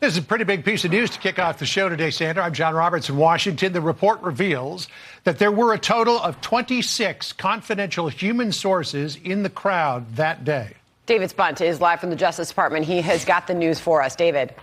This is a pretty big piece of news to kick off the show today, Sandra. I'm John Roberts in Washington. The report reveals that there were a total of 26 confidential human sources in the crowd that day. David Spunt is live from the Justice Department. He has got the news for us. David.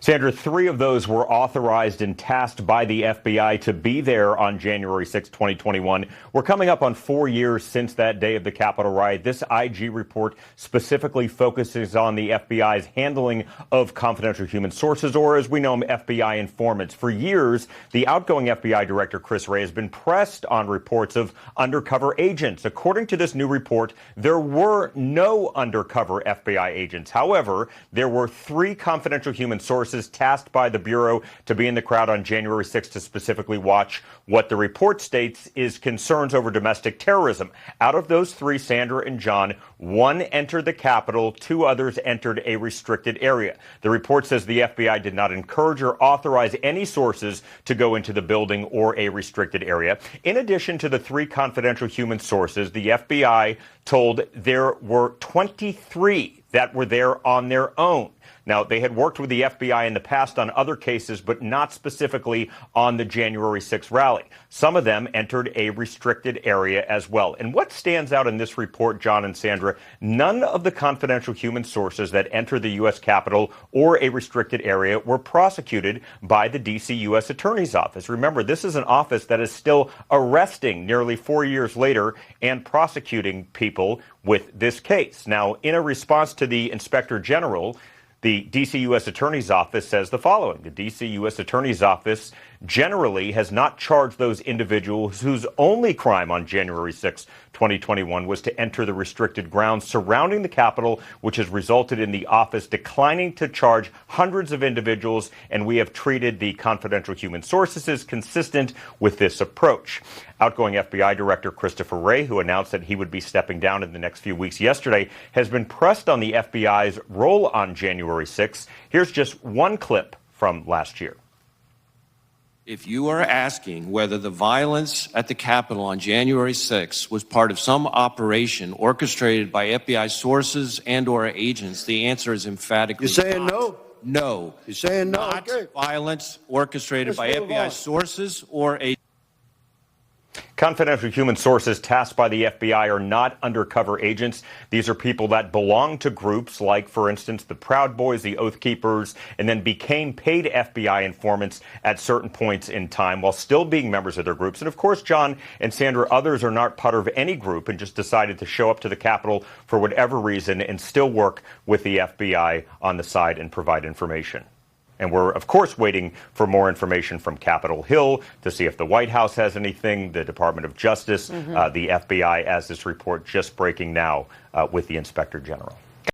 Sandra, 3 of those were authorized and tasked by the FBI to be there on January 6, 2021. We're coming up on 4 years since that day of the Capitol riot. This IG report specifically focuses on the FBI's handling of confidential human sources, or as we know them, FBI informants. For years, the outgoing FBI director, Chris Wray, has been pressed on reports of undercover agents. According to this new report, there were no undercover FBI agents. However, there were 3 confidential human sources tasked by the Bureau to be in the crowd on January 6th to specifically watch what the report states is concerns over domestic terrorism. Out of those 3, Sandra and John, 1 entered the Capitol, 2 others entered a restricted area. The report says the FBI did not encourage or authorize any sources to go into the building or a restricted area. In addition to the 3 confidential human sources, the FBI told there were 23 that were there on their own. Now, they had worked with the FBI in the past on other cases, but not specifically on the January 6th rally. Some of them entered a restricted area as well. And what stands out in this report, John and Sandra, none of the confidential human sources that entered the U.S. Capitol or a restricted area were prosecuted by the D.C. U.S. Attorney's Office. Remember, this is an office that is still arresting nearly 4 years later and prosecuting people with this case. Now, in a response to the Inspector General, the D.C. U.S. Attorney's Office says the following. The D.C. U.S. Attorney's Office generally has not charged those individuals whose only crime on January 6, 2021 was to enter the restricted grounds surrounding the Capitol, which has resulted in the office declining to charge hundreds of individuals, and we have treated the confidential human sources as consistent with this approach. Outgoing FBI Director Christopher Wray, who announced that he would be stepping down in the next few weeks yesterday, has been pressed on the FBI's role on January 6. Here's just one clip from last year. If you are asking whether the violence at the Capitol on January 6 was part of some operation orchestrated by FBI sources and or agents, the answer is emphatically You're saying not. no? No. You're saying no? Not Okay. violence orchestrated by FBI sources or agents. Confidential human sources tasked by the FBI are not undercover agents. These are people that belong to groups like, for instance, the Proud Boys, the Oath Keepers, and then became paid FBI informants at certain points in time while still being members of their groups. And of course, John and Sandra, others are not part of any group and just decided to show up to the Capitol for whatever reason and still work with the FBI on the side and provide information. And we're, of course, waiting for more information from Capitol Hill to see if the White House has anything, the Department of Justice, the FBI, as this report just breaking now with the Inspector General.